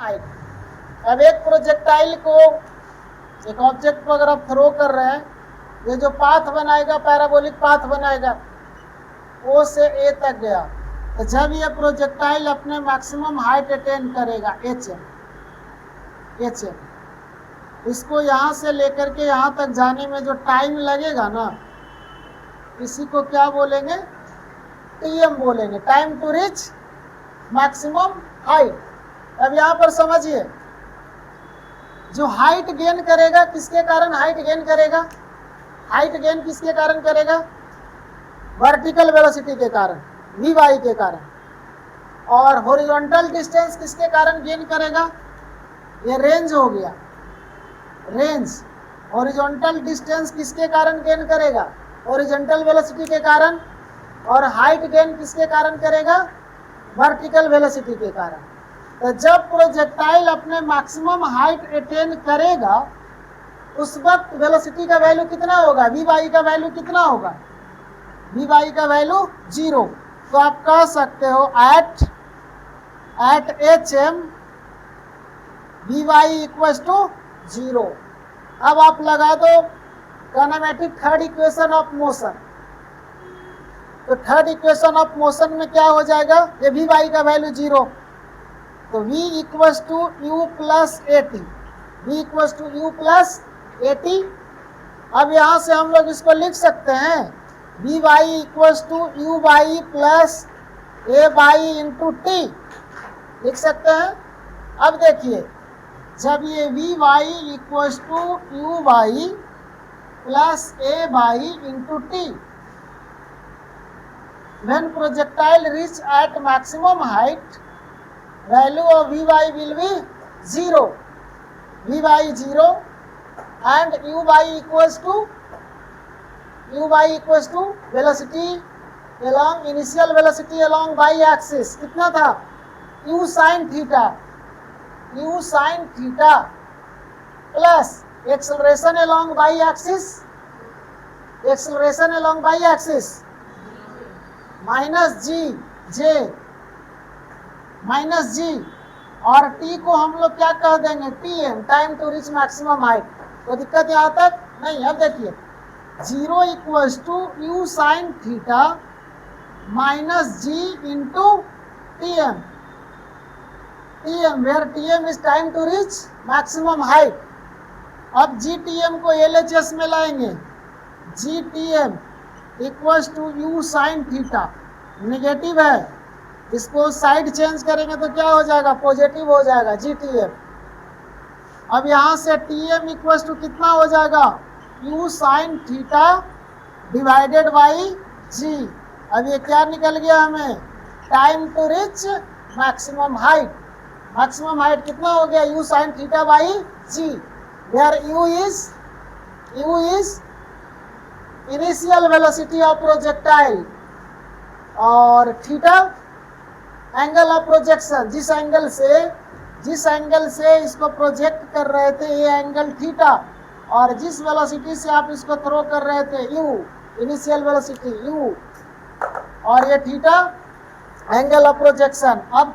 अब एक प्रोजेक्टाइल को, एक ऑब्जेक्ट को अगर आप थ्रो कर रहे हैं, ये जो पाथ बनाएगा, पैराबोलिक पाथ बनाएगा, ओ से ए तक गया, तो जब ये प्रोजेक्टाइल अपने मैक्सिमम हाइट अटेन करेगा एच एम, इसको यहाँ से लेकर के यहाँ तक जाने में जो टाइम लगेगा ना, इसी को क्या बोलेंगे, टीएम बोलेंगे, time to reach maximum height. अब यहाँ पर समझिए, जो हाइट गेन करेगा, किसके कारण हाइट गेन करेगा, हाइट गेन किसके कारण करेगा, वर्टिकल वेलोसिटी के कारण, वी वाई के कारण। और हॉरिजॉन्टल डिस्टेंस किसके कारण गेन करेगा, ये रेंज हो गया, रेंज। हॉरिजॉन्टल डिस्टेंस किसके कारण गेन करेगा, हॉरिजॉन्टल वेलोसिटी के कारण। और हाइट गेन किसके कारण करेगा, वर्टिकल वेलोसिटी के कारण। तो जब प्रोजेक्टाइल अपने मैक्सिमम हाइट अटेन करेगा, उस वक्त वेलोसिटी का वैल्यू कितना होगा, वी वाई का वैल्यू कितना होगा, वी वाई का वैल्यू 0। तो आप कह सकते हो at H M V Y equal to 0। अब आप लगा दो kinematic third equation of motion, तो थर्ड इक्वेशन ऑफ मोशन में क्या हो जाएगा, ये वी वाई का वैल्यू 0, तो v equal to U plus A T, V equal to U plus A T. अब यहाँ से हम लोग इसको लिख सकते हैं V Y equal to U Y plus A Y into T, लिख सकते हैं। अब देखिए, जब ये V Y equal to U Y plus A Y into T, when projectile reach at maximum height, value of Vy will be 0, Vy 0 and Uy equals to velocity along, initial velocity along y axis कितना था, u sin theta plus acceleration along y axis minus G, और T को हम लोग क्या कह देंगे, TM, time to reach maximum height. तो दिक्कत यहाँ तक नहीं। अब देखिए 0 equals to U sine theta minus G into TM, where TM is time to reach maximum height. अब जी टीएम को एलएचएस में लाएंगे, G TM equals to U sine theta, negative है, इसको साइड चेंज करेंगे तो क्या हो जाएगा, पॉजिटिव हो जाएगा, जी टी एम। अब यहाँ से टी एम इक्वल्स टू कितना हो जाएगा, U sine theta divided by G. अब ये क्या निकल गया हमें, time to reach maximum height. Maximum height कितना हो गया, U sine theta by G, where U is initial velocity of projectile और थीटा एंगल ऑफ प्रोजेक्शन, जिस एंगल से इसको प्रोजेक्ट कर रहे थे ये एंगल थीटा, और जिस वेलोसिटी से आप इसको थ्रो कर रहे थे यू, इनिशियल वेलोसिटी यू, और ये थीटा एंगल ऑफ प्रोजेक्शन। अब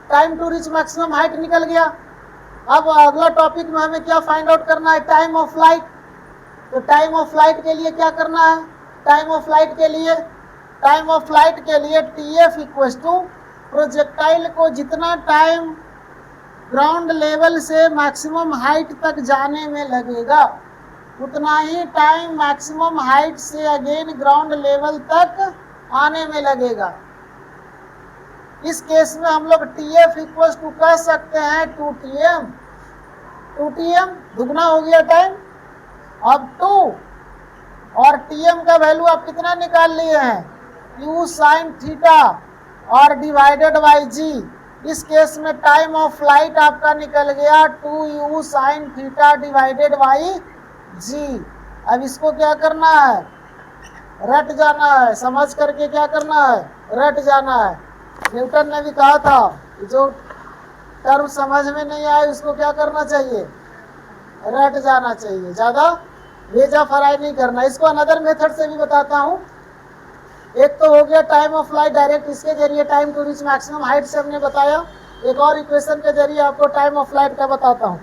time to reach maximum height निकल गया। अब अगला टॉपिक में हमें क्या फाइंड आउट करना है, टाइम ऑफ फ्लाइट। तो टाइम ऑफ फ्लाइट के लिए क्या करना है, टाइम ऑफ फ्लाइट के लिए T F equal to projectile को जितना टाइम ग्राउंड लेवल से मैक्सिमम हाइट तक जाने में लगेगा, उतना ही टाइम मैक्सिमम हाइट से अगेन ग्राउंड लेवल तक आने में लगेगा। इस केस में हम लोग टी एफ इक्वल टू कह सकते हैं 2tm, दुगना हो गया टाइम। अब 2 और टीएम का वैल्यू आप कितना निकाल लिए हैं, यू साइन थीटा और डिवाइडेड बाई जी। इस केस में टाइम ऑफ फ्लाइट आपका निकल गया 2u sine theta divided by G. अब इसको क्या करना है, रट जाना है, समझ करके क्या करना है, रट जाना है। न्यूटन ने भी कहा था जो टर्म समझ में नहीं आए उसको क्या करना चाहिए, रट जाना चाहिए, ज़्यादा भेजा फराई नहीं करना। इसको अनदर मेथड से भी बताता हूँ। एक तो हो गया टाइम ऑफ फ्लाइट डायरेक्ट, इसके जरिए time to reach maximum height से हमने बताया। एक और इक्वेशन के जरिए आपको टाइम ऑफ फ्लाइट का बताता हूँ।